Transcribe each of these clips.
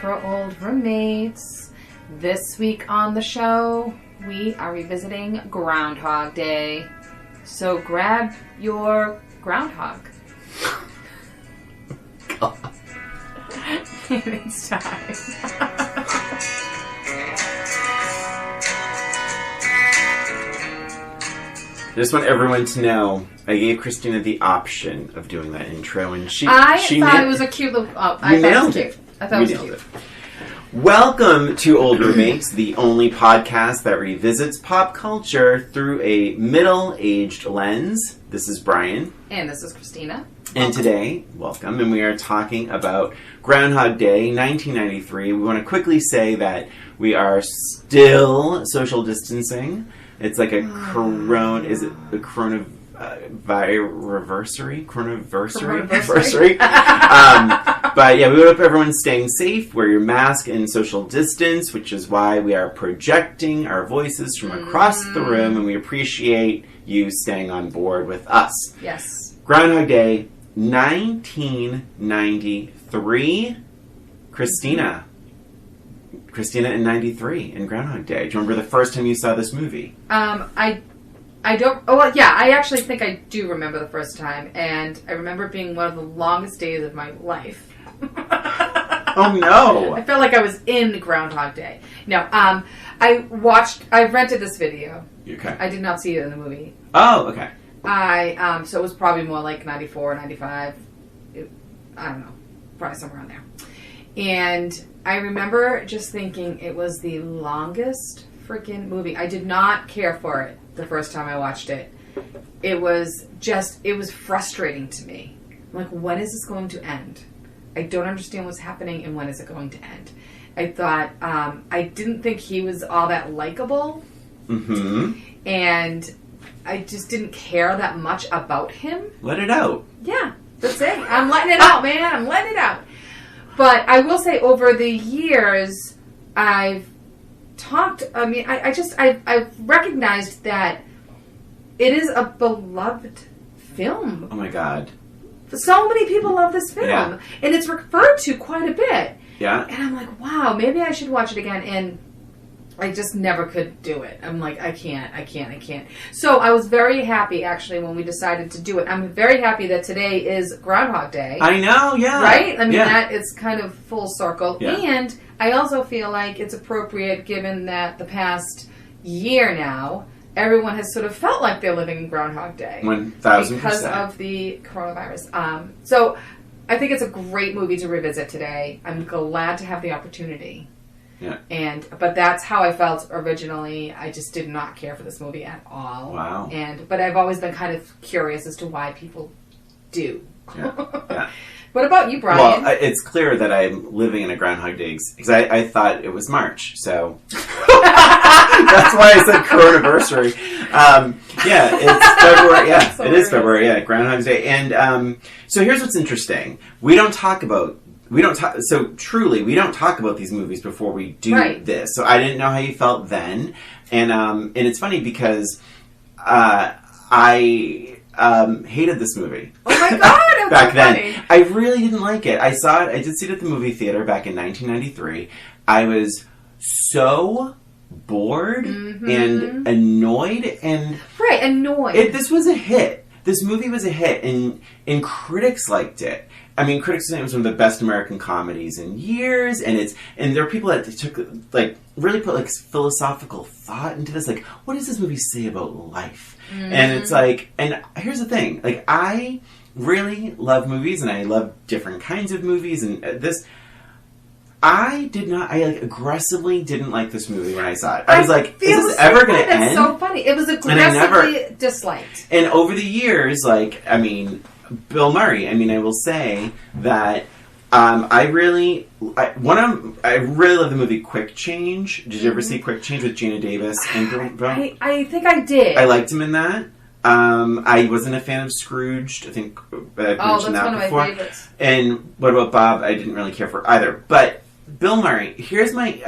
for old roommates. This week on the show, we are revisiting Groundhog Day. So grab your groundhog. God. It's time. I just want everyone to know I gave Christina the option of doing that intro, and she thought it was a cute little. Oh, I thought it was cute. I thought it was cute. Welcome to Old Roommates, the only podcast that revisits pop culture through a middle-aged lens. This is Brian. And this is Christina. And today, welcome, and we are talking about Groundhog Day, 1993. We want to quickly say that we are still social distancing. It's like a is it the coronaversary? But yeah, we hope everyone's staying safe. Wear your mask and social distance, which is why we are projecting our voices from across the room, and we appreciate you staying on board with us. Yes. Groundhog Day, 1993. Christina in 93 in Groundhog Day. Do you remember the first time you saw this movie? I don't... Oh, well, yeah, I actually think I do remember the first time, and I remember it being one of the longest days of my life. Oh, no! I felt like I was in Groundhog Day. No, I rented this video. Okay. I did not see it in the movie. Oh, okay. So it was probably more like 94, 95. I don't know. Probably somewhere around there. And I remember just thinking it was the longest freaking movie. I did not care for it the first time I watched it. It was frustrating to me. I'm like, when is this going to end? I don't understand what's happening, and when is it going to end? I thought, I didn't think he was all that likable. Mm-hmm. And I just didn't care that much about him. Let it out. Yeah, that's it. I'm letting it out, man. I'm letting it out. But I will say, over the years, I've recognized that it is a beloved film. Oh my God. So many people love this film. Yeah. And it's referred to quite a bit. Yeah. And I'm like, wow, maybe I should watch it again. And I just never could do it. I'm like, I can't. So I was very happy, actually, when we decided to do it. I'm very happy that today is Groundhog Day. I know, yeah. Right? I mean, that it's kind of full circle. Yeah. And I also feel like it's appropriate, given that the past year now, everyone has sort of felt like they're living in Groundhog Day. 1,000%. Because of the coronavirus. So I think it's a great movie to revisit today. I'm glad to have the opportunity. Yeah. But that's how I felt originally. I just did not care for this movie at all. Wow. But I've always been kind of curious as to why people do. Yeah. What about you, Brian? Well, it's clear that I'm living in a Groundhog Day because I thought it was March, so that's why I said coronaversary. Yeah, it's February. Yeah, it is February. Yeah, Groundhog Day. And so here's what's interesting: we don't talk about these movies before we do this. So I didn't know how you felt then, and it's funny because I hated this movie. Oh my God! Back then, I really didn't like it. I did see it at the movie theater back in 1993. I was so bored and annoyed and annoyed. This was a hit. This movie was a hit, and critics liked it. I mean, critics said it was one of the best American comedies in years, and there are people that took really put philosophical thought into this. Like, what does this movie say about life? And it's like, and here's the thing: I really love movies, and I love different kinds of movies, and I aggressively didn't like this movie when I saw it. I was like, is this ever going to end? That's so funny. It was aggressively disliked. And over the years, Bill Murray, I will say that I really love the movie Quick Change. Did you ever see Quick Change with Gina Davis and Bill? I think I did. I liked him in that. I wasn't a fan of Scrooged. I think I've mentioned that before. One of my favorites. And what about Bob? I didn't really care for either. But Bill Murray, here's my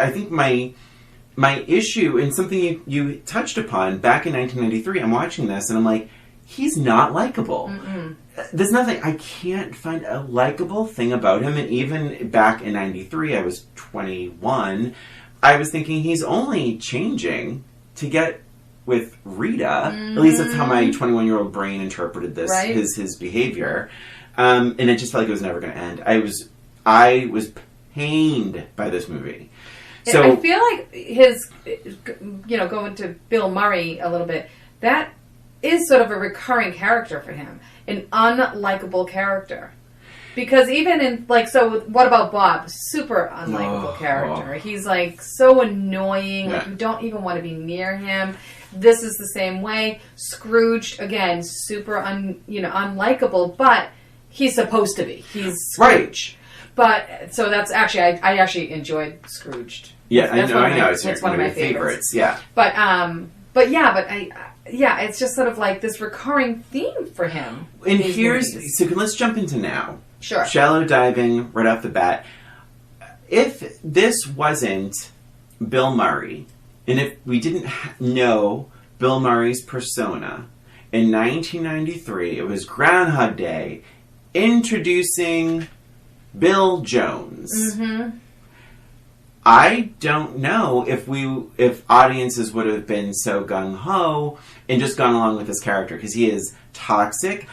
issue, and something you touched upon back in 1993. I'm watching this, and I'm like, he's not likable. there's nothing, I can't find a likable thing about him. And even back in 93, I was 21, I was thinking he's only changing to get with Rita. At least that's how my 21-year-old brain interpreted this, Right. his behavior. And it just felt like it was never going to end. I was pained by this movie. So I feel like his, going to Bill Murray a little bit, that is sort of a recurring character for him. An unlikable character. Because even in, so what about Bob? Super unlikable character. He's, so annoying. Yeah. You don't even want to be near him. This is the same way. Scrooge, again, super unlikable, but he's supposed to be. He's Scrooge. Right. But, so that's actually, I actually enjoyed Scrooged. Yeah, That's I know. It's one of my favorites. Yeah. But it's just sort of like this recurring theme for him. And let's jump into now. Sure. Shallow diving right off the bat. If this wasn't Bill Murray, and if we didn't know Bill Murray's persona, in 1993, it was Groundhog Day, introducing Bill Jones. Mm-hmm. I don't know if audiences would have been so gung-ho and just gone along with this character, because he is toxic.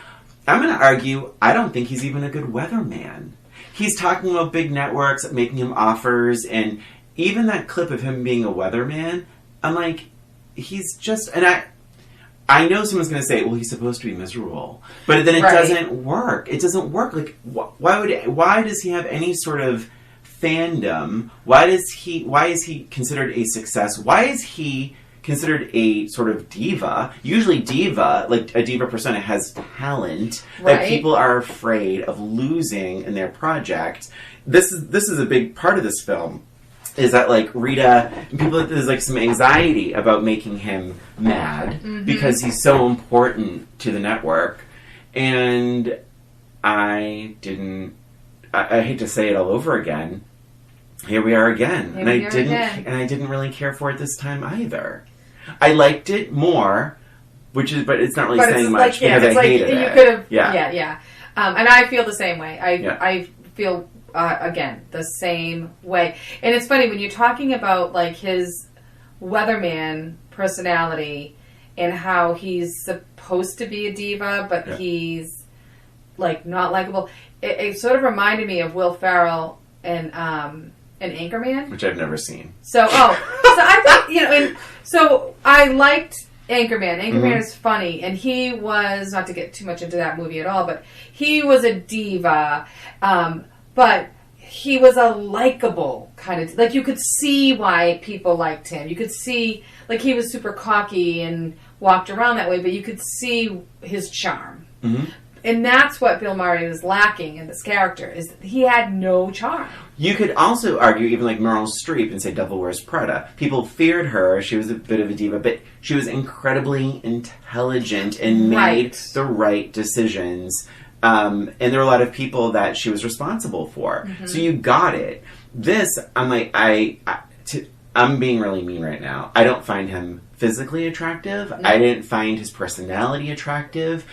I'm going to argue, I don't think he's even a good weatherman. He's talking about big networks, making him offers, and even that clip of him being a weatherman, I'm like, he's just... And I know someone's going to say, well, he's supposed to be miserable. But then it doesn't work. It doesn't work. Like, why does he have any sort of fandom? Why is he considered a success? Why is he considered a sort of diva? Usually a diva persona has talent that people are afraid of losing in their project. This is a big part of this film. Is that Rita and people, there's some anxiety about making him mad because he's so important to the network. And I hate to say it all over again. Here we are again. And I didn't really care for it this time either. I liked it more, but it's not really saying much because I hated it. You could have, yeah. And I feel the same way. I feel again the same way. And it's funny when you're talking about his weatherman personality and how he's supposed to be a diva, but he's not likable. It sort of reminded me of Will Ferrell and Anchorman, which I've never seen. So I think so I liked Anchorman. Anchorman is funny, and he was, not to get too much into that movie at all, but he was a diva, but he was a likable kind of, you could see why people liked him. You could see, he was super cocky and walked around that way, but you could see his charm. Mm-hmm. And that's what Bill Murray was lacking in this character, is that he had no charm. You could also argue even Meryl Streep and say Devil Wears Prada. People feared her. She was a bit of a diva, but she was incredibly intelligent and made the right decisions. And there were a lot of people that she was responsible for. Mm-hmm. So you got it. This, I'm being really mean right now. I don't find him physically attractive. No. I didn't find his personality attractive.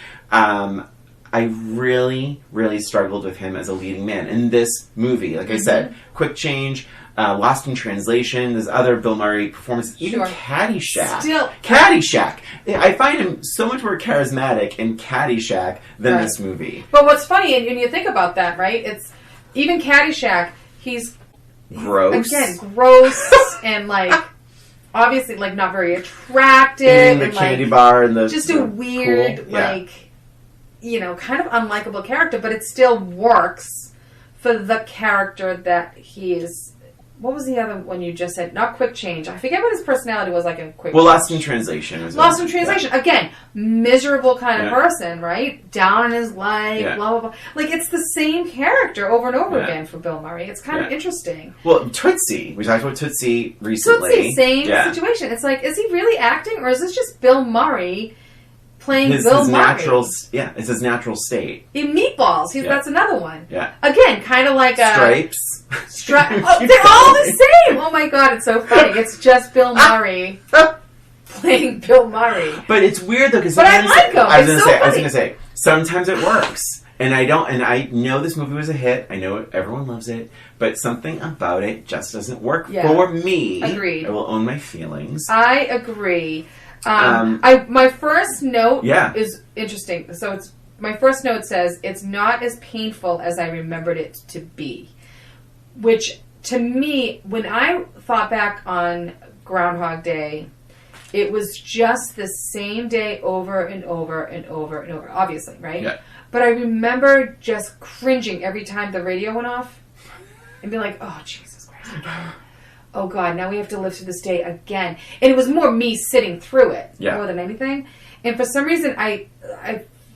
I really, really struggled with him as a leading man in this movie. I said, quick change, Lost in Translation, there's other Bill Murray performances, even Caddyshack. Caddyshack. I find him so much more charismatic in Caddyshack than this movie. But what's funny, and you think about that, right? It's even Caddyshack, he's gross. Again, gross and obviously not very attractive. Eating the candy bar and just a weird, cool. Kind of unlikable character, but it still works for the character that he is. What was the other one you just said? Not Quick Change. I forget what his personality was in Quick Change. Lost in Translation. Lost in Translation. Yeah. Again, miserable kind of person, right? Down in his life, blah, blah, blah. It's the same character over and over again for Bill Murray. It's kind of interesting. Well, Tootsie. We talked about Tootsie recently. Tootsie, same situation. It's is he really acting, or is this just Bill Murray playing Bill Murray? It's his natural state. In Meatballs, that's another one. Yeah. Again, kind of like Stripes. They're all the same! Oh my god, it's so funny. It's just Bill Murray playing Bill Murray. But it's weird though, because I like him. I was going to say, sometimes it works. And I know this movie was a hit. I know everyone loves it. But something about it just doesn't work for me. Agreed. I will own my feelings. I agree. My first note is interesting. So my first note says, it's not as painful as I remembered it to be. Which, to me, when I thought back on Groundhog Day, it was just the same day over and over and over and over, obviously, right? Yeah. But I remember just cringing every time the radio went off and be like, oh, Jesus Christ, again. Oh, God, now we have to live through this day again. And it was more me sitting through it more than anything. And for some reason, I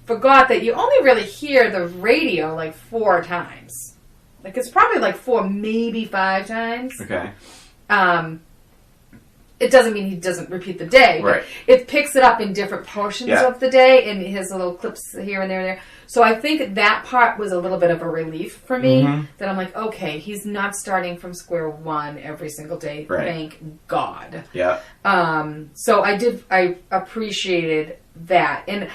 forgot that you only really hear the radio like 4 times. Like, it's probably like 4, maybe 5 times. Okay. It doesn't mean he doesn't repeat the day. Right. It picks it up in different portions of the day and his little clips here and there and there. So I think that part was a little bit of a relief for me. That I'm like, okay, he's not starting from square one every single day. Right. Thank God. Yeah. So I appreciated that. And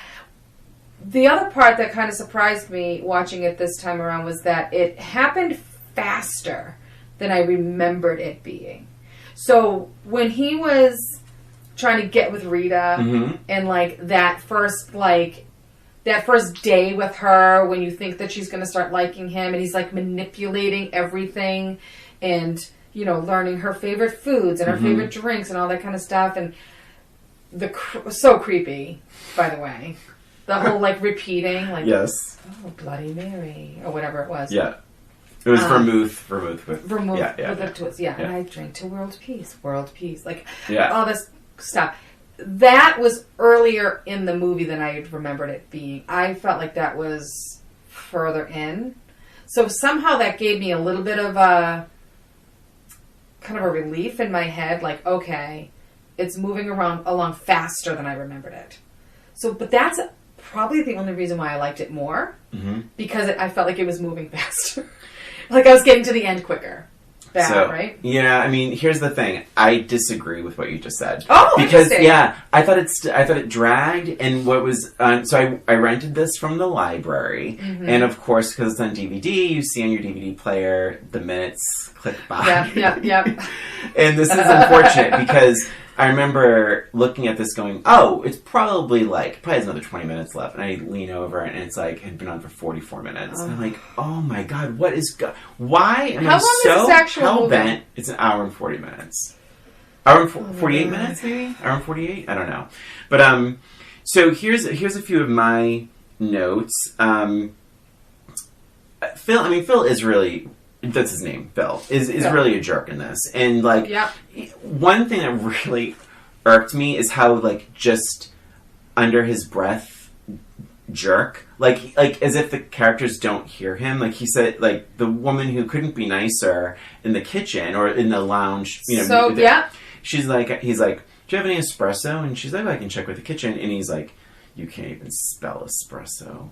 the other part that kind of surprised me watching it this time around was that it happened faster than I remembered it being. So when he was trying to get with Rita and like that first day with her, when you think that she's going to start liking him, and he's like manipulating everything and, you know, learning her favorite foods and her favorite drinks and all that kind of stuff. And so creepy, by the way. The whole like repeating, like, oh, Bloody Mary, or whatever it was. Yeah. It was vermouth with a twist. Yeah, and I drank to world peace, like all this stuff. That was earlier in the movie than I remembered it being. I felt like that was further in, so somehow that gave me a little bit of a kind of a relief in my head. Like, okay, it's moving along faster than I remembered it. So, but that's probably the only reason why I liked it more, because I felt like it was moving faster. Like I was getting to the end quicker. Right? Yeah, I mean, here's the thing. I disagree with what you just said. Oh, because interesting. I thought it dragged, and what was so I rented this from the library, and of course, because it's on DVD, you see on your DVD player the minutes click by. Yep. And this is unfortunate because I remember looking at this going, oh, it's probably has another 20 minutes left. And I lean over and it's like, had been on for 44 minutes. And I'm like, oh my God, what is, why am I so hell-bent? It's an hour and 40 minutes. Hour and 48 minutes, maybe? Hour and 48? I don't know. But, so here's a few of my notes. Phil is really... That's his name, Phil. Is really a jerk in this. And, like, one thing that really irked me is how, like, just under his breath jerk. Like as if the characters don't hear him. Like, he said, like, the woman who couldn't be nicer in the kitchen or in the lounge, you know. He's like, do you have any espresso? And she's like, I can check with the kitchen. And he's like, you can't even spell espresso.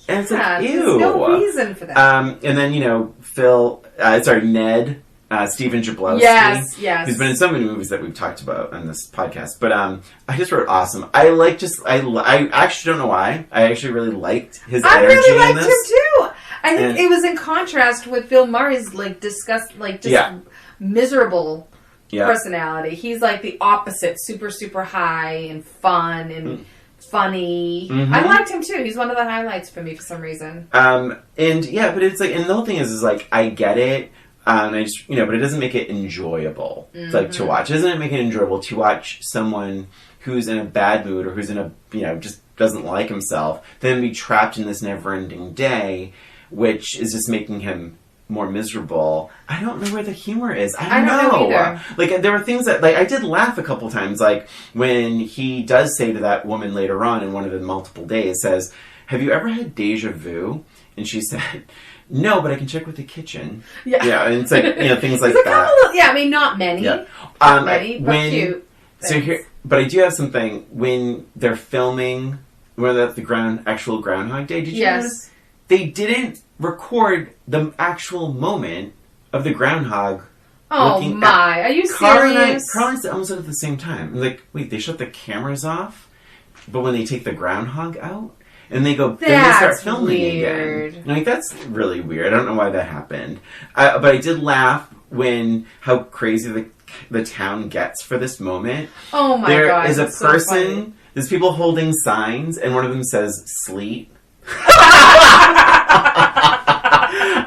And it's like, ew. There's no reason for that. And then, you know, Ned, Stephen Jablowski. Yes. Who's been in so many movies that we've talked about on this podcast. But I just wrote awesome. I actually don't know why. I actually really liked his energy in this. I really liked him too. I think it was in contrast with Bill Murray's, like, miserable personality. He's like the opposite. Super, super high and fun and... funny. I liked him too. He's one of the highlights for me for some reason. But it's like, and the whole thing is like, I get it. I just, you know, but it doesn't make it enjoyable, like, to watch. It doesn't make it enjoyable to watch someone who's in a bad mood or who's in a, you know, just doesn't like himself, then be trapped in this never-ending day, which is just making him more miserable. I don't know where the humor is. I don't know either. Like, there were things that, like, I did laugh a couple times, like when he does say to that woman later on in one of the multiple days, says, have you ever had déjà vu? And she said, no, but I can check with the kitchen. Yeah, and it's like, you know, things like that. I mean, not many. Yeah. Not many, but cute. But I do have something. When they're filming, the actual Groundhog Day, did you notice? They didn't record the actual moment of the groundhog. Oh my! Are you serious? Carl and I almost at the same time. I'm like, wait, they shut the cameras off, but when they take the groundhog out, And they go, then they start filming again. Like, that's really weird. I don't know why that happened. But I did laugh when how crazy the town gets for this moment. Oh my God. There is a person, there's people holding signs, and one of them says, sleep.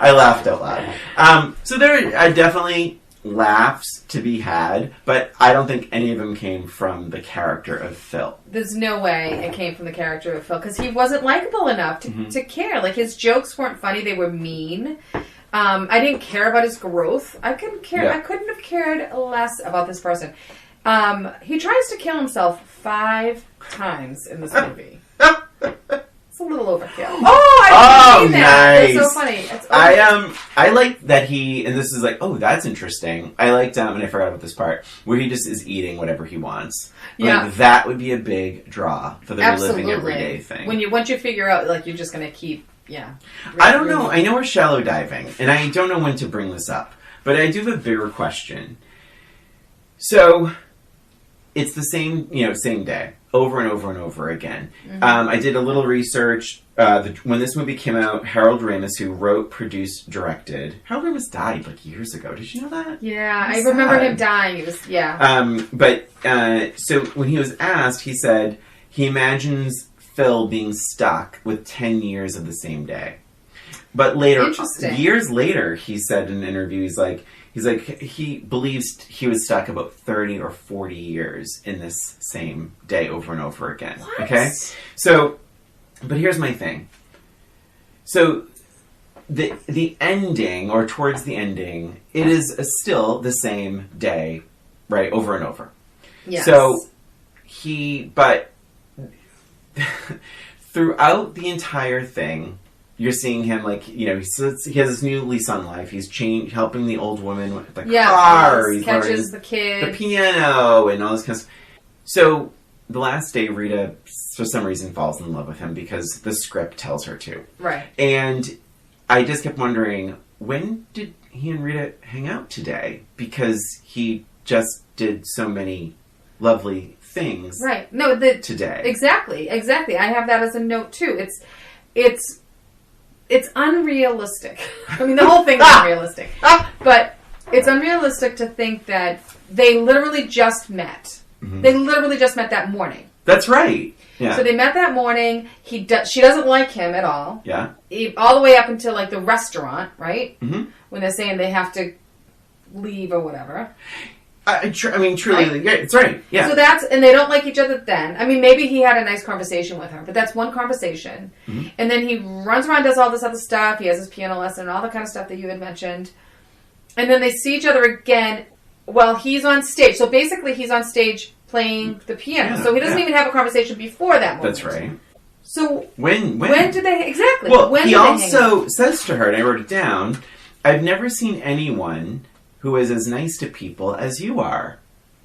I laughed out loud. So there are definitely laughs to be had, but I don't think any of them came from the character of Phil. There's no way it came from the character of Phil, because he wasn't likable enough to care. Like, his jokes weren't funny, they were mean. I didn't care about his growth. I couldn't have cared less about this person. He tries to kill himself 5 times in this movie. It's a little overkill. Oh, I've seen that. Nice. That's so funny. I like that and this is like, oh, that's interesting. I liked, and I forgot about this part, where he just is eating whatever he wants. Yeah. Like, that would be a big draw for the reliving everyday thing. Once you figure out, like, you're just going to keep, I don't know. I know we're shallow diving, and I don't know when to bring this up, but I do have a bigger question. So, it's the same day, over and over and over again. Mm-hmm. I did a little research. When this movie came out, Harold Ramis, who wrote, produced, directed... Harold Ramis died, like, years ago. Did you know that? Yeah, I remember him dying. It was, so when he was asked, he said he imagines Phil being stuck with 10 years of the same day. But years later, he said in an interview, he's like, he believes he was stuck about 30 or 40 years in this same day over and over again. What? Okay? So, but here's my thing. So, the ending, or towards the ending, it is still the same day, right, over and over. Yes. So, but throughout the entire thing, you're seeing him, like, he has this new lease on life. He's helping the old woman with the car. He catches the kid. The piano and all this kind of stuff. So, the last day, Rita, for some reason, falls in love with him because the script tells her to. Right. And I just kept wondering, when did he and Rita hang out today? Because he just did so many lovely things. Right. No, today. Exactly. I have that as a note, too. It's unrealistic. I mean, the whole thing's unrealistic. But it's unrealistic to think that they literally just met. Mm-hmm. They literally just met that morning. That's right. Yeah. So they met that morning. She doesn't like him at all. Yeah. All the way up until, like, the restaurant, right? Mm-hmm. When they're saying they have to leave or whatever. Truly, right? Yeah, it's right. Yeah. So and they don't like each other then. I mean, maybe he had a nice conversation with her, but that's one conversation. Mm-hmm. And then he runs around, does all this other stuff. He has his piano lesson and all the kind of stuff that you had mentioned. And then they see each other again while he's on stage. So basically, he's on stage playing the piano. So he doesn't even have a conversation before that moment. That's right. So when did they exactly? Well, when he also says to her, and I wrote it down, "I've never seen anyone who is as nice to people as you are."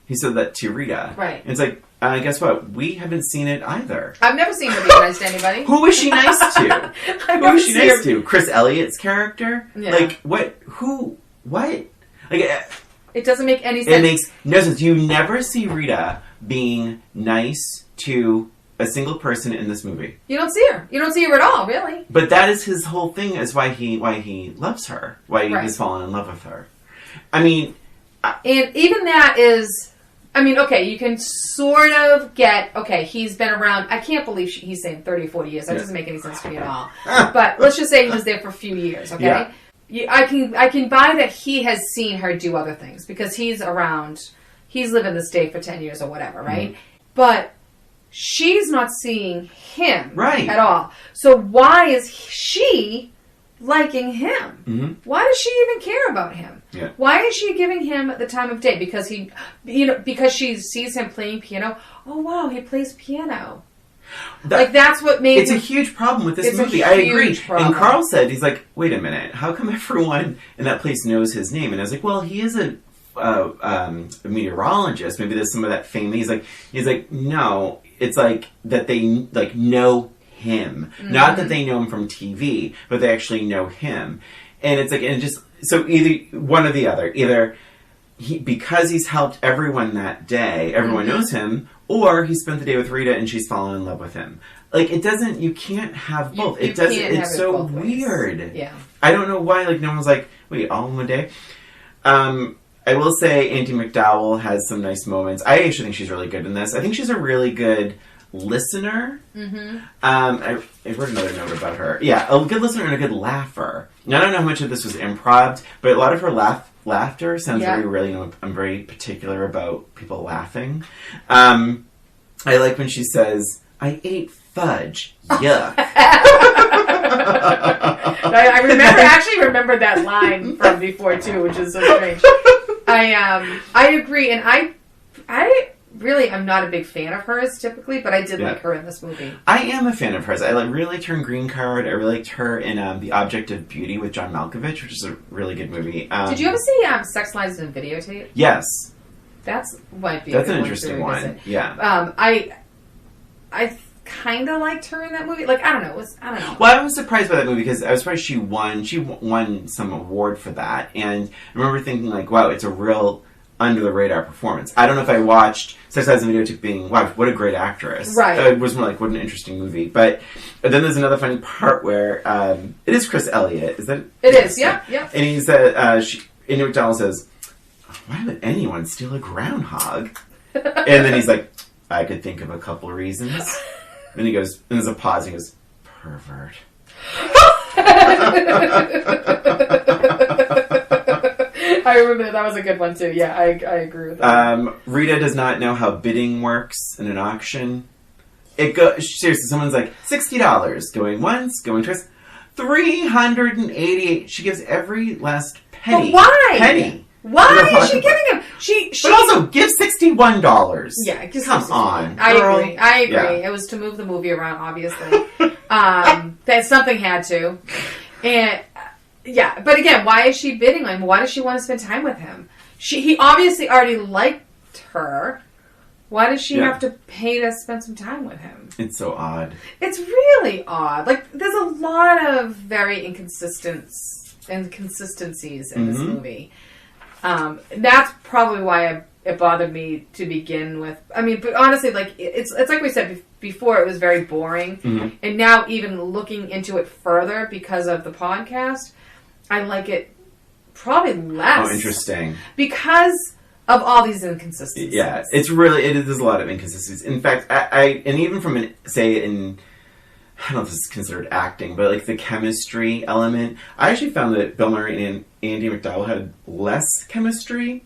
He said that to Rita. Right. And it's like, guess what? We haven't seen it either. I've never seen her be nice to anybody. Who was she nice to? Who was she nice to? Chris Elliott's character? Yeah. Like, what? Who? What? Like, it doesn't make any sense. It makes no sense. You never see Rita being nice to a single person in this movie. You don't see her. You don't see her at all, really. But that is his whole thing, is why he loves her. Why he's fallen in love with her. I mean... and even that is... I mean, okay, you can sort of get... Okay, he's been around... I can't believe he's saying 30, 40 years. That doesn't make any sense to me at all. But let's just say he was there for a few years, okay? Yeah. I can buy that he has seen her do other things, because he's around... He's lived in the state for 10 years or whatever, right? Mm-hmm. But she's not seeing him at all. So why is she... liking him? Mm-hmm. Why does she even care about him? Yeah. Why is she giving him the time of day? Because because she sees him playing piano. Oh wow, he plays piano. That's what made it's a huge problem with this movie. I agree. Problem. And Carl said, he's like, wait a minute, how come everyone in that place knows his name? And I was like, well, he is a meteorologist. Maybe there's some of that fame. He's like, no, it's like that they like know him. Mm-hmm. Not that they know him from TV, but they actually know him. And it's like, and just, so either one or the other. Either because he's helped everyone that day, everyone knows him, or he spent the day with Rita and she's fallen in love with him. Like, it doesn't, you can't have both. You it doesn't, can't it's have it so both ways. weird. Yeah. I don't know why, like, no one was like, wait, all in one day? I will say Andie MacDowell has some nice moments. I actually think she's really good in this. I think she's a really good listener. Mm-hmm. I wrote another note about her. Yeah, a good listener and a good laugher. Now, I don't know how much of this was improv, but a lot of her laughter sounds very really, I'm very particular about people laughing. I like when she says, I ate fudge. Yuck. I remember that line from before too, which is so strange. I agree, and I really am not a big fan of hers typically, but I did like her in this movie. I am a fan of hers. I really liked her in Green Card. I really liked her in The Object of Beauty with John Malkovich, which is a really good movie. Did you ever see Sex, Lies, and Videotape? Yes. That's might be. That's an interesting one. Yeah. I kind of liked her in that movie. Like, I don't know. Well, I was surprised by that movie because I was surprised she won. She won some award for that, and I remember thinking like, wow, it's a real under the radar performance. I don't know if I watched Sex, Lies, and Videotape being, wow, what a great actress. Right. It was more like, what an interesting movie. But then there's another funny part where it is Chris Elliott. Is that? It is. Yeah. Yeah. And he said, Andie MacDowell says, why would anyone steal a groundhog? And then he's like, I could think of a couple reasons. Then he goes, and there's a pause, and he goes, pervert. I remember that was a good one too. Yeah, I agree with that. Rita does not know how bidding works in an auction. Seriously, someone's like, $60, going once, going twice, $388. She gives every last penny. But why? Penny. Why is she giving him? She but also give $61. Yeah, come on. I girl. agree. Yeah. It was to move the movie around, obviously. That something had to, and yeah. But again, why is she bidding on him? Why does she want to spend time with him? He obviously already liked her. Why does she have to pay to spend some time with him? It's so odd. It's really odd. Like, there's a lot of very inconsistencies in this movie. That's probably why it bothered me to begin with. I mean, but honestly, like, it's like we said before, it was very boring. Mm-hmm. And now, even looking into it further because of the podcast, I like it probably less. Oh, interesting. Because of all these inconsistencies. Yeah, there's a lot of inconsistencies. In fact, and even from I don't know if this is considered acting, but like the chemistry element, I actually found that Bill Murray and Andie MacDowell had less chemistry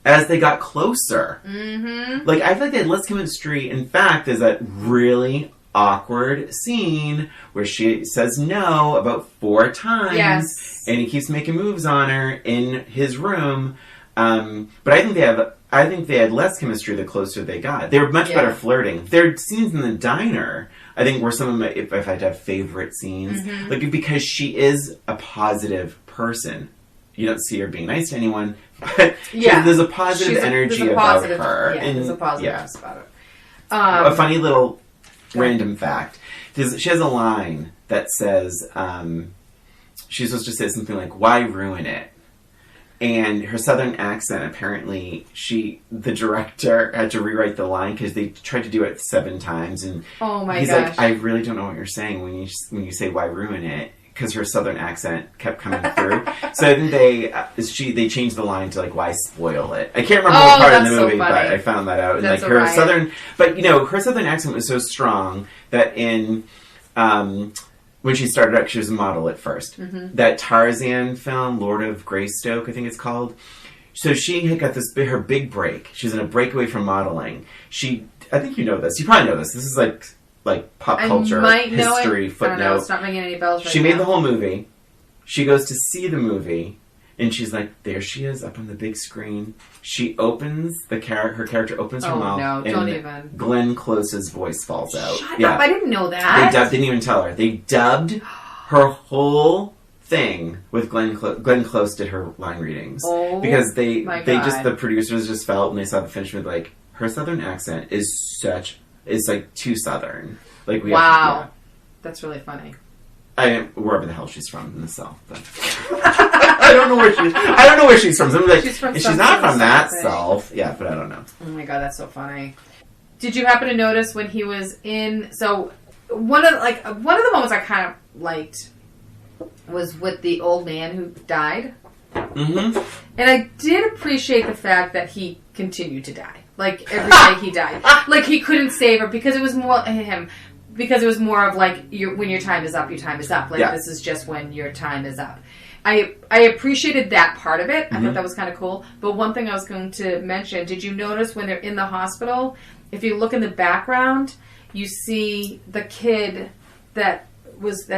as they got closer. Mm-hmm. Like, I feel like they had less chemistry. In fact, there's that really awkward scene where she says no about 4 times. Yes. And he keeps making moves on her in his room. But I think they had less chemistry the closer they got. They were much better flirting. Their scenes in the diner, I think, were some of my, if I had to have favorite scenes. Mm-hmm. Like, because she is a positive person. You don't see her being nice to anyone, but there's a positive energy about her. Yeah, there's a positiveness about her. A funny little random fact. She has a line that says, she's supposed to say something like, why ruin it? And her southern accent, apparently, the director had to rewrite the line because they tried to do it 7 times. And he's like, I really don't know what you're saying when you say why ruin it, because her southern accent kept coming through. So I think they changed the line to like, why spoil it? I can't remember what part in the movie, but I found that out. And that's like her southern, but her southern accent was so strong that in when she started out, she was a model at first. Mm-hmm. That Tarzan film, Lord of Greystoke, I think it's called. So she had got her big break. She was in a breakaway from modeling. I think you know this. You probably know this. This is like pop culture history footnote. I don't know. It's not ringing any bells right She made the whole movie. She goes to see the movie, and she's like, there she is up on the big screen. She opens her character opens her mouth. Oh no! Don't even. Glenn Close's voice falls out. Shut up! I didn't know that. They didn't even tell her. They dubbed her whole thing with Glenn Close did her line readings because the producers just felt when they saw the finished movie, like, her southern accent is like too southern. Like, that's really funny. Wherever the hell she's from in the South. But. I don't know where she's from. So I'm like, she's not from that thing. Self. Yeah, but I don't know. Oh my god, that's so funny. Did you happen to notice when he was in? So one of the moments I kind of liked was with the old man who died. Mm-hmm. And I did appreciate the fact that he continued to die. Like, every day he died. Like, he couldn't save her because it was more him. Because it was more of like, when your time is up, your time is up. Like, this is just when your time is up. I appreciated that part of it. I thought that was kind of cool. But one thing I was going to mention, did you notice when they're in the hospital, if you look in the background, you see the kid that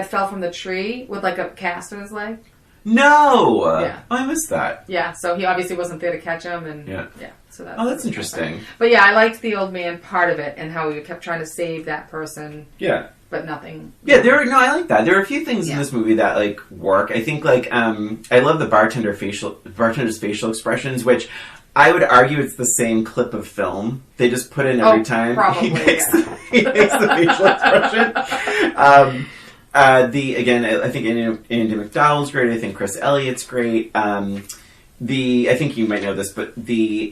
fell from the tree with like a cast on his leg? No! Yeah. Oh, I missed that. Yeah, so he obviously wasn't there to catch him. And yeah so that's interesting. But yeah, I liked the old man part of it and how he kept trying to save that person. Yeah. But nothing. Yeah, I like that. There are a few things in this movie that like work. I think like I love the bartender's facial expressions, which I would argue it's the same clip of film. They just put in every time probably, he makes the facial expression. I think Andy McDowell's great. I think Chris Elliott's great. I think you might know this, but the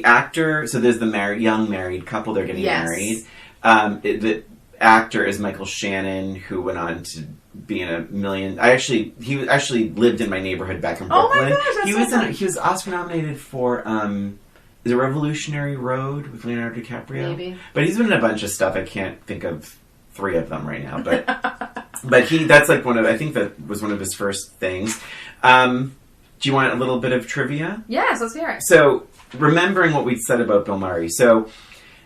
actor. So there's the young married couple. They're getting married. The actor is Michael Shannon, who went on to be in a million. He actually lived in my neighborhood back in Brooklyn. Oh my gosh, he was Oscar nominated for is it Revolutionary Road with Leonardo DiCaprio? Maybe. But he's been in a bunch of stuff. I can't think of 3 of them right now, but that's like I think that was one of his first things. Do you want a little bit of trivia? Yes, let's hear it. So, remembering what we said about Bill Murray. So,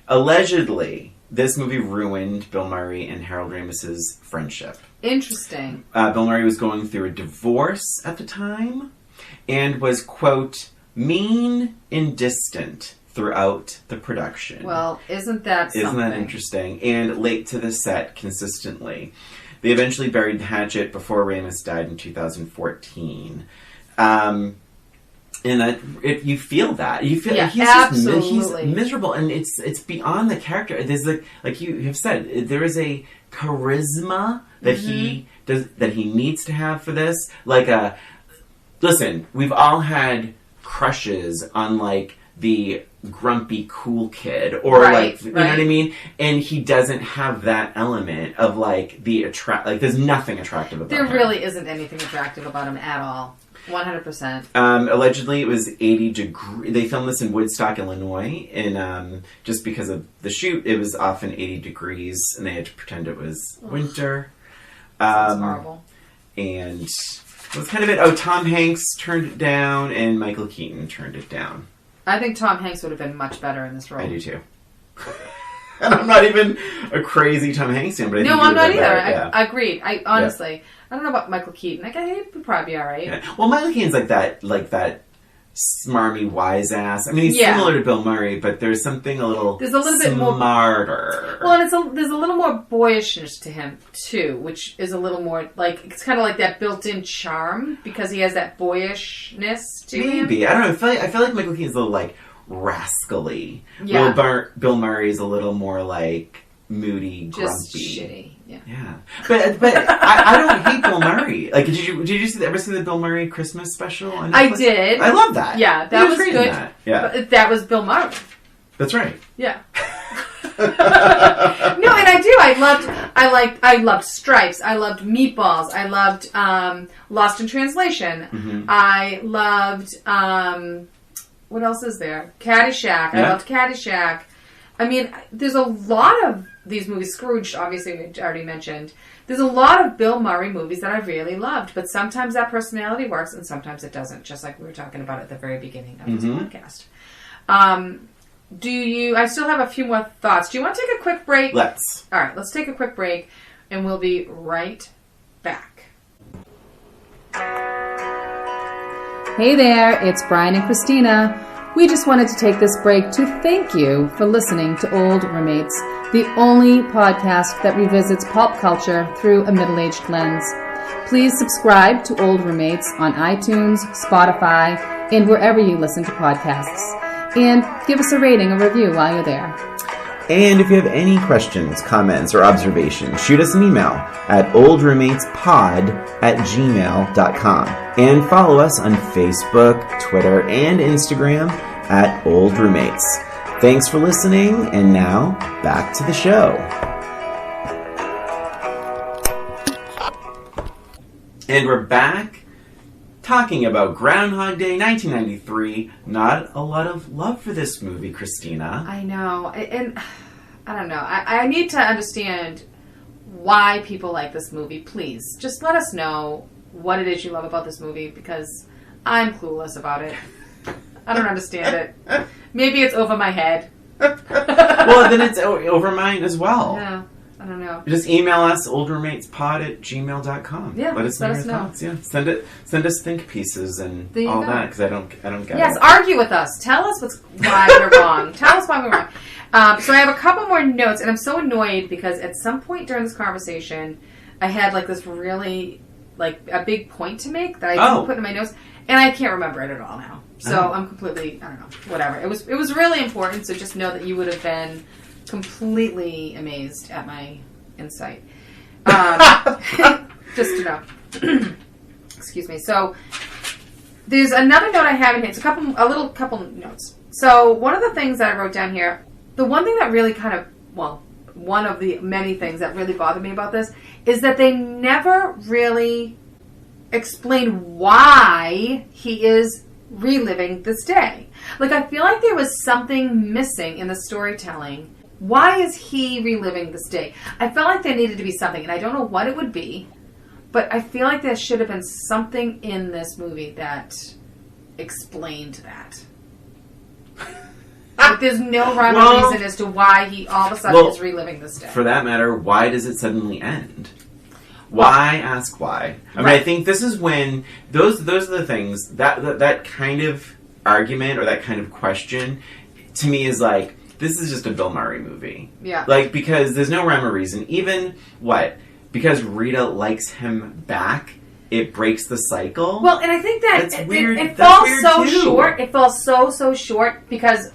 allegedly, this movie ruined Bill Murray and Harold Ramis's friendship. Interesting. Bill Murray was going through a divorce at the time and was, quote, mean and distant throughout the production. Well, isn't that something? Isn't that interesting? And late to the set consistently. They eventually buried the hatchet before Ramis died in 2014. And you feel that. You feel he's absolutely. He's miserable, and it's beyond the character. There's like you have said, there is a charisma that he needs to have for this. Listen, we've all had crushes on like the grumpy cool kid or you know what I mean, and he doesn't have that element of like there's nothing attractive about him. There really isn't anything attractive about him at all. 100%. Allegedly, it was 80 degrees. They filmed this in Woodstock, Illinois, and just because of the shoot, it was often 80 degrees, and they had to pretend it was winter. That's horrible. And it was kind of it. Oh, Tom Hanks turned it down, and Michael Keaton turned it down. I think Tom Hanks would have been much better in this role. I do too. And I'm not even a crazy Tom Hanks fan, but I'm not either. I agreed. I honestly, I don't know about Michael Keaton. Like, he would probably be all right. Yeah. Well, Michael Keaton's like that smarmy wise ass. I mean, he's similar to Bill Murray, but there's a little bit more smarter. Well, and there's a little more boyishness to him too, which is a little more like it's kind of like that built-in charm because he has that boyishness to him. Maybe I don't know. I feel like Michael Keaton's a little like rascally. Yeah. Bill Murray's a little more like moody, just grumpy, shitty. Yeah. But I don't hate Bill Murray. Like, did you ever see the Bill Murray Christmas special on Netflix? I did. I love that. Yeah, that was good. Yeah, but that was Bill Murray. That's right. Yeah. No, and I do. I loved Stripes. I loved Meatballs. I loved Lost in Translation. Mm-hmm. I loved what else is there? Caddyshack. I loved Caddyshack. I mean, there's a lot of these movies. Scrooge, obviously, we already mentioned. There's a lot of Bill Murray movies that I really loved, but sometimes that personality works and sometimes it doesn't, just like we were talking about at the very beginning of this podcast. I still have a few more thoughts. Do you want to take a quick break? Let's. All right, let's take a quick break and we'll be right back. Hey there, it's Brian and Christina. We just wanted to take this break to thank you for listening to Old Roommates, the only podcast that revisits pop culture through a middle-aged lens. Please subscribe to Old Roommates on iTunes, Spotify, and wherever you listen to podcasts. And give us a rating or review while you're there. And if you have any questions, comments, or observations, shoot us an email at oldroommatespod@gmail.com. And follow us on Facebook, Twitter, and Instagram at Old Roommates. Thanks for listening, and now, back to the show. And we're back talking about Groundhog Day 1993. Not a lot of love for this movie, Christina. I know. And I don't know. I need to understand why people like this movie. Please, just let us know what it is you love about this movie, because I'm clueless about it. I don't understand it. Maybe it's over my head. Well, then it's over mine as well. Yeah. I don't know. Just email us, oldroommatespod@gmail.com. Yeah, let us know your thoughts. Yeah, send us think pieces and all that, because I don't get it. Yes, argue with us. Tell us why we're wrong. Tell us why we're wrong. So I have a couple more notes, and I'm so annoyed because at some point during this conversation, I had like this really like a big point to make that I didn't put in my notes, and I can't remember it at all now. So I'm completely, I don't know, whatever. It was really important. So just know that you would have been completely amazed at my insight. Just to know. Excuse me. So there's another note I have in here. It's a little couple notes. So one of the things that I wrote down here, the one thing that really one of the many things that really bothered me about this is that they never really explain why he is reliving this day. Like, I feel like there was something missing in the storytelling. Why is he reliving this day? I felt like there needed to be something, and I don't know what it would be, but I feel like there should have been something in this movie that explained that. Like, there's no rhyme or reason as to why he all of a sudden is reliving this day. For that matter, why does it suddenly end? Why? Ask why. I mean, I think this is when those are the things that kind of argument or that kind of question to me is like, this is just a Bill Murray movie. Yeah. Like, because there's no rhyme or reason. Even because Rita likes him back, it breaks the cycle. Well, and I think that it falls so short. It falls so short because,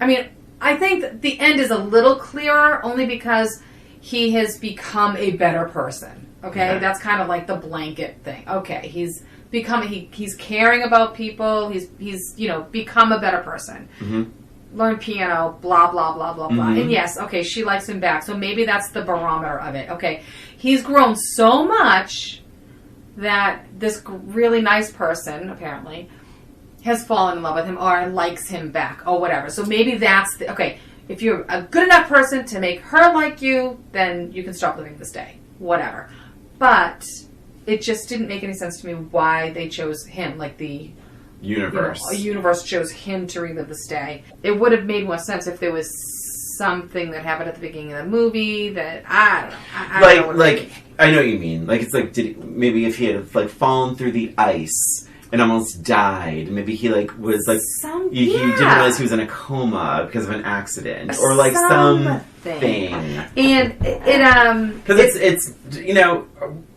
I mean, I think that the end is a little clearer only because he has become a better person. Okay? That's kind of like the blanket thing. Okay, he's caring about people. He's become a better person. Mm-hmm. Learn piano, blah, blah, blah, blah, blah. And yes, okay, she likes him back. So maybe that's the barometer of it. Okay, he's grown so much that this really nice person, apparently, has fallen in love with him or likes him back or whatever. So maybe that's okay, if you're a good enough person to make her like you, then you can stop living this day. Whatever. But it just didn't make any sense to me why they chose him, like the universe. A universe chose him to relive this day. It would have made more sense if there was something that happened at the beginning of the movie that I don't know. I don't know I know what you mean. Like, it's like maybe if he had fallen through the ice and almost died. Maybe he was he didn't realize he was in a coma because of an accident or something. And it because it's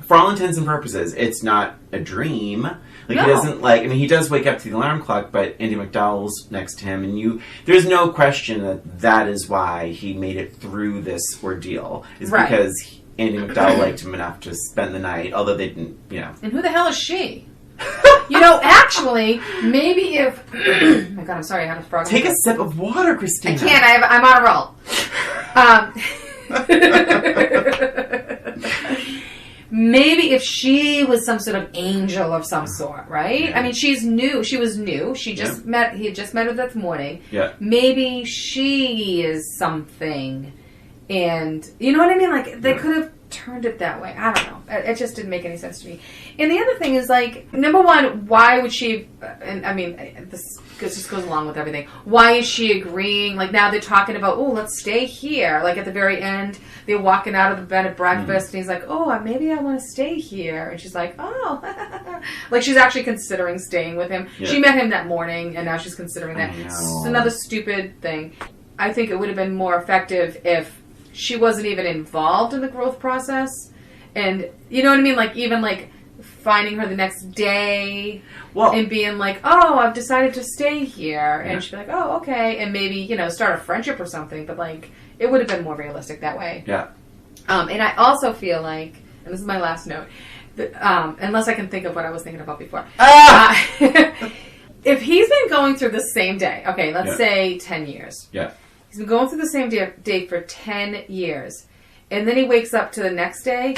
for all intents and purposes, it's not a dream. He doesn't he does wake up to the alarm clock, but Andy McDowell's next to him, and there's no question that is why he made it through this ordeal. Is because Andy McDowell liked him enough to spend the night, although they didn't, And who the hell is she? Actually, maybe if... oh my God, I'm sorry, I had a frog. Take a sip of water, Christina. I can't, I'm on a roll. Maybe if she was some sort of angel of some sort, right? Yeah. I mean, she's new. She was new. She just met... He had just met her that morning. Yeah. Maybe she is something. And, you know what I mean? They could have turned it that way. I don't know. It just didn't make any sense to me. And the other thing is, number one, why would she... And, I mean, this just goes along with everything. Why is she agreeing? Now they're talking about, let's stay here. At the very end, they're walking out of the bed at breakfast, and he's like, maybe I want to stay here. And she's like, she's actually considering staying with him. Yeah. She met him that morning, and now she's considering that. It's another stupid thing. I think it would have been more effective if she wasn't even involved in the growth process. And, you know what I mean? finding her the next day Well, and being like, oh, I've decided to stay here. Yeah. And she'd be like, oh, okay. And maybe, you know, start a friendship or something. But, like, it would have been more realistic that way. yeah. And I also feel like, and this is my last note, unless I can think of what I was thinking about before. If he's been going through the same day, okay, let's say 10 years. Yeah. He's been going through the same day for 10 years. And then he wakes up to the next day.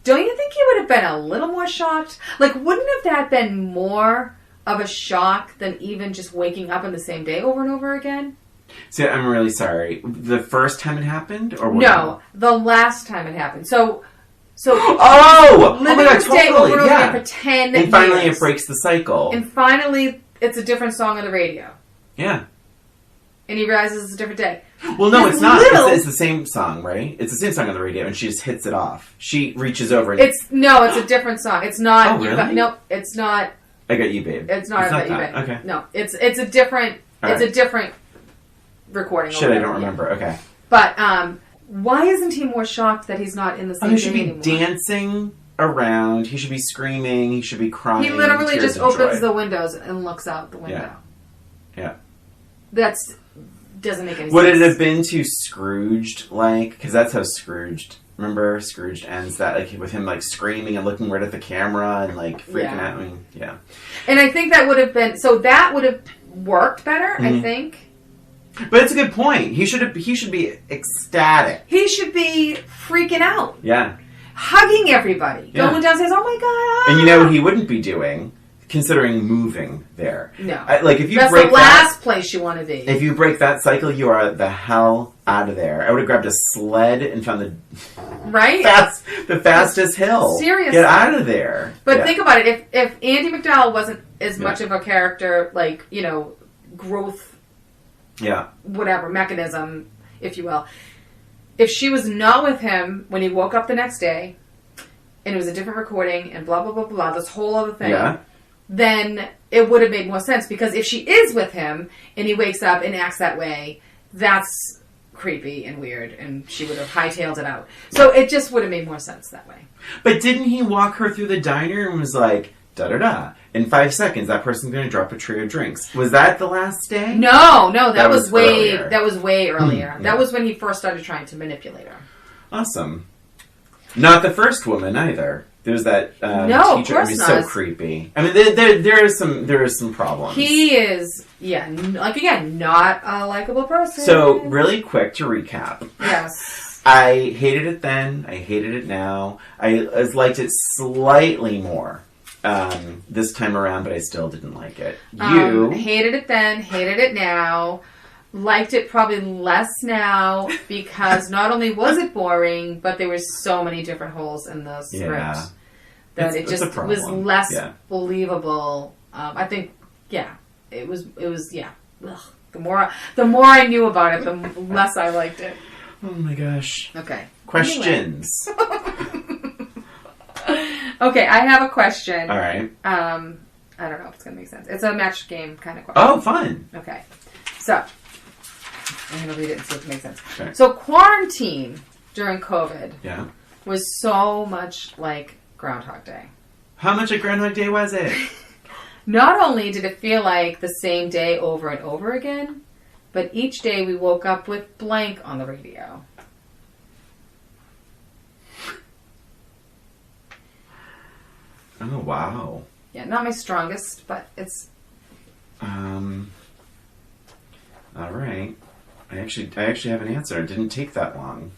Don't you think he would have been a little more shocked? Like, wouldn't have that been more of a shock than even just waking up on the same day over and over again? See, I'm really sorry. The first time it happened? Or what? No, the last time it happened. So oh living my God, this day totally, over and over yeah. again for 10 And finally years. it breaks the cycle. And finally, it's a different song on the radio. Yeah. And he realizes it's a different day. Well, no, This it's not. little- It's the same song, right? It's the same song on the radio, and she just hits it off. She reaches over and... It's a different song. It's not... Oh, really? No, it's not... I Got You, Babe. It's not about you, that. babe. Okay. No, it's a different... All it's right. a different recording. Shit, I don't remember. Okay. But, why isn't he more shocked that he's not in the same He should day be anymore? dancing around. He should be screaming. He should be crying. He literally tears just of opens joy. the windows and looks out the window. Yeah. That's... doesn't make any Would sense. it have been too Scrooged like? Because that's how Scrooged. Remember, Scrooged ends that like with him like screaming and looking right at the camera and like freaking out. I mean, yeah. And I think that would have been that would have worked better. I think. But it's a good point. He should be ecstatic. He should be freaking out, Yeah. hugging everybody, Yeah. going downstairs. Oh my god! And you know what he wouldn't be doing, considering moving there. No, Like if you that's break the last place you want to be. if you break that cycle, you are the hell out of there. I would have grabbed a sled and found Right? the fastest hill. Seriously. Get out of there. But Yeah. think about it. If Andy McDowell wasn't as much of a character, like, you know, growth, Yeah. whatever, mechanism, if you will, if she was not with him when he woke up the next day, and it was a different recording, and blah, blah, blah, blah, this whole other thing, Yeah. then it would have made more sense. Because if she is with him, and he wakes up and acts that way, that's creepy and weird, and she would have hightailed it out. So it just would have made more sense that way. But didn't he walk her through the diner and was like, da-da-da, in 5 seconds that person's going to drop a tray of drinks? Was that the last day? No, that was way earlier. that was way earlier. Yeah. That was when he first started trying to manipulate her. Awesome. Not the first woman either. There's that No, of teacher. course I mean, not. so creepy. I mean, there is some problems. He is, like again, not a likable person. So really quick to recap. Yes. I hated it then. I hated it now. I liked it slightly more this time around, but I still didn't like it. You hated it then, hated it now. Liked it probably less now because not only was it boring, but there were so many different holes in the script that It's it a just problem. was less Yeah. believable. I think, it was. Ugh. The more I knew about it, the less I liked it. Oh my gosh. Okay. Questions. Okay, I have a question. All right. I don't know if it's gonna make sense. It's a match game kind of question. Oh, fun. Okay. So I'm gonna read it and see if it makes sense. Okay. So quarantine during COVID Yeah. was so much like Groundhog Day. How much of Groundhog Day was it? Not only did it feel like the same day over and over again, but each day we woke up with blank on the radio. Oh, wow. Yeah, not my strongest, but it's... All right. I actually have an answer. It didn't take that long.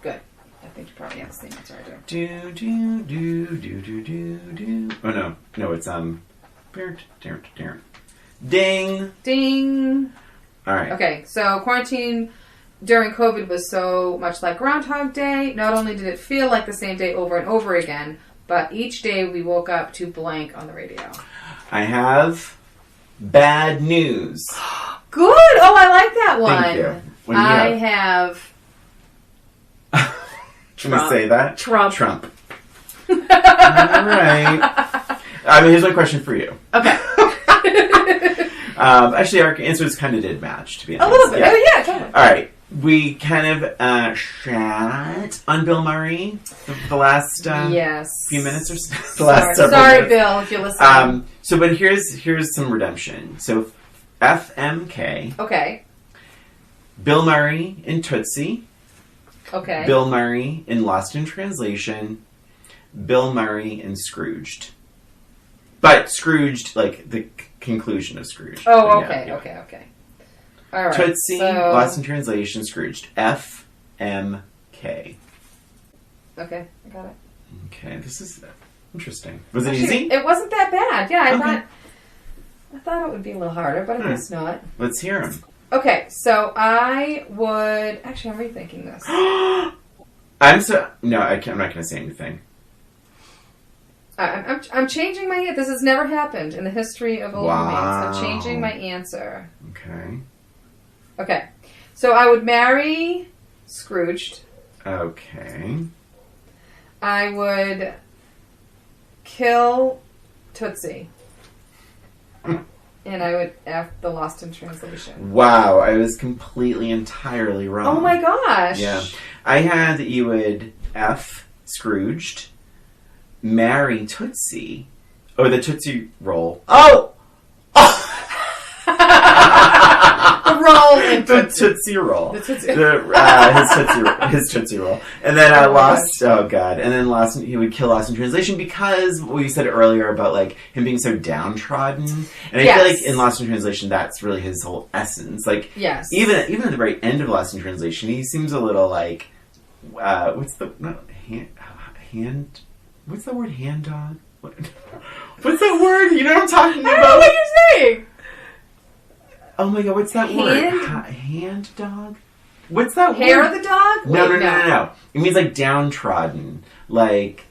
good. I think you probably have the same answer I do. Do do do do do do do. Oh no, it's Ding. Ding. All right. Okay, so quarantine during COVID was so much like Groundhog Day. Not only did it feel like the same day over and over again, but each day we woke up to blank on the radio. I have bad news. Good. Oh, I like that one. Thank you. What do you I have? Can we Trump. say that? Trump. All right. Here's my question for you. Okay. Actually, our answers kind of did match, to be honest. A little bit. Yeah. Oh, yeah, totally. All right. we kind of shat on Bill Murray the last yes. few minutes or so. The last several Sorry, minutes. Bill, if you're listening. But here's some redemption. So FMK. Okay. Bill Murray in Tootsie. Okay. Bill Murray in Lost in Translation. Bill Murray in Scrooged. But Scrooged, like the conclusion of Scrooged. Oh, Yeah, okay, yeah. okay. All right. Tootsie, so... Lost in Translation, Scrooged. FMK. Okay, I got it. Okay, this is interesting. Was it easy? It wasn't that bad. Yeah, Okay. I thought it would be a little harder, but I guess not. Let's hear them. Okay, so I would... Actually, I'm rethinking this. No, I'm not going to say anything. I'm changing my... This has never happened in the history of Old Roommates. I'm changing my answer. Okay. Okay, so I would marry Scrooged. Okay. I would kill Tootsie. And I would F the Lost in Translation. Wow, I was completely, entirely wrong. Oh my gosh. Yeah. I had that you would F Scrooged, marry Tootsie, or the Tootsie Roll. Oh! The roll in The Tootsie. Tootsie Roll. The Tootsie. His Tootsie Roll. And then Oh my Lost, gosh. oh god. And then he would kill Lost in Translation because what you said earlier about like him being so downtrodden. And I feel Yes. like in Lost in Translation that's really his whole essence. Like Yes. even at the very end of Lost in Translation, he seems a little like what's the hand what's the word hand dog? What's that word? You know what I'm talking I about? don't know what you're saying. Oh my god, what's that Hand? word? Hand dog? What's that Hair word? of the dog? No, Wait, no. It means like downtrodden. Like,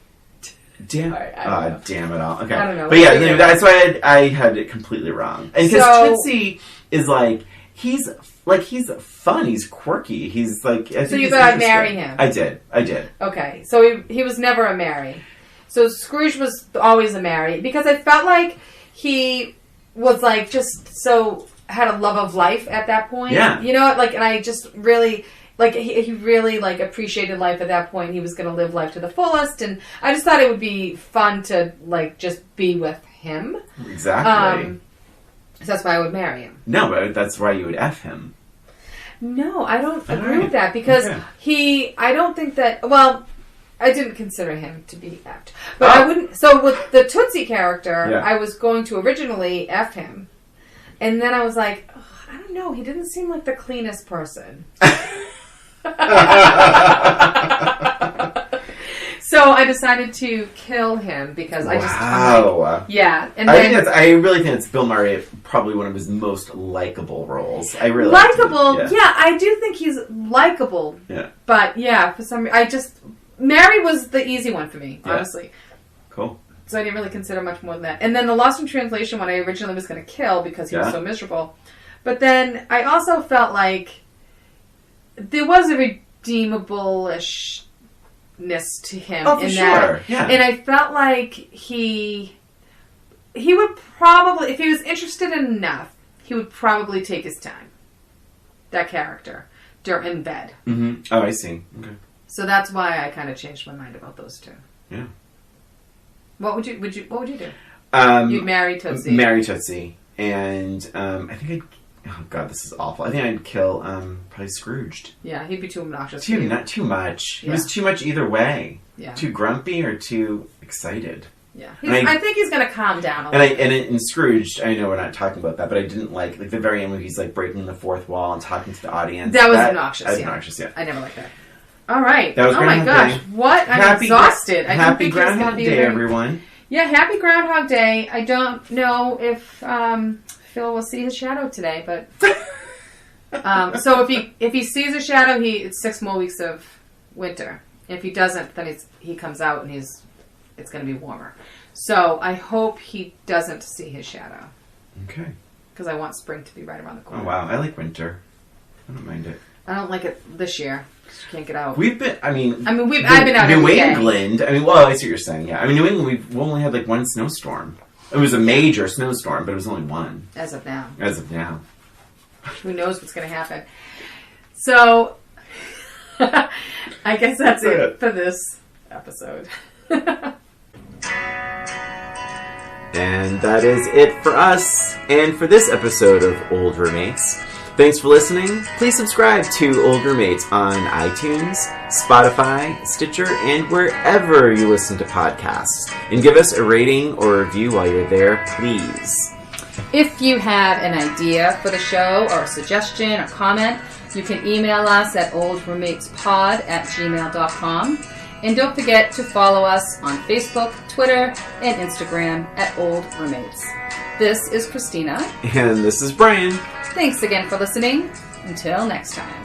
damn. Alright, I don't know. Damn it all. Okay. I don't know. But yeah, Let's figure it that's why I had it completely wrong. And because So- Tootsie is like, he's fun, he's quirky, he's like, I think So you he's thought I'd interesting. marry him? I did. Okay, so he was never a marry. So Scrooge was always a marry because I felt like he was like just so had a love of life at that point. Yeah. You know, like, and I just really like he really like appreciated life at that point. He was going to live life to the fullest, and I just thought it would be fun to like just be with him. Exactly. So that's why I would marry him. No, but that's why you would F him. No, I don't agree Alright. with that because Okay. I don't think that, well, I didn't consider him to be F'd. But I wouldn't, so with the Tootsie character, Yeah. I was going to originally F him. And then I was like, oh, I don't know, he didn't seem like the cleanest person. So I decided to kill him because I just, I'm like, yeah. And then, I really think it's Bill Murray, probably one of his most likable roles. I really likable, liked it. yeah, I do think he's likable. Yeah. But yeah, for some reason, Mary was the easy one for me, honestly. Cool. So I didn't really consider much more than that. And then the Lost in Translation one I originally was going to kill because he was so miserable. But then I also felt like there was a redeemable-ishness to him. Oh, for sure. Yeah. And I felt like he would probably, if he was interested enough, he would probably take his time. That character. In bed. Mm-hmm. Oh, I see. Okay. So that's why I kind of changed my mind about those two. Yeah. What would you do? You'd marry Tootsie. Marry Tootsie. And I think oh god, this is awful. I think I'd kill probably Scrooged. Yeah, he'd be too obnoxious. Not too much. Yeah. It was too much either way. Yeah. Too grumpy or too excited. Yeah. And I think he's going to calm down a And little bit. in Scrooged, I know we're not talking about that, but I didn't like the very end when he's like breaking the fourth wall and talking to the audience. That was obnoxious. Obnoxious, yeah. I never liked that. All right. That was oh my Groundhog gosh. Day. What? I'm exhausted. I didn't Happy think it was gonna Groundhog be Day, very- everyone. Yeah, happy Groundhog Day. I don't know if Phil will see his shadow today, but so if he sees a shadow, it's 6 more weeks of winter. If he doesn't, then he comes out and it's going to be warmer. So I hope he doesn't see his shadow Okay. because I want spring to be right around the corner. Oh wow, I like winter. I don't mind it. I don't like it this year because you can't get out. We've been. I've been out New New every England. day. I mean, well, I see what you're saying. Yeah, I mean, New England. We've only had like one snowstorm. It was a major snowstorm, but it was only one As of now. as of now. Who knows what's going to happen? So, I guess that's it for this episode. And that is it for us and for this episode of Old Roommates. Thanks for listening. Please subscribe to Old Roommates on iTunes, Spotify, Stitcher, and wherever you listen to podcasts. And give us a rating or review while you're there, please. If you have an idea for the show or a suggestion or comment, you can email us at oldroommatespod@gmail.com. And don't forget to follow us on Facebook, Twitter, and Instagram at Old Roommates. This is Christina. And this is Brian. Thanks again for listening. Until next time.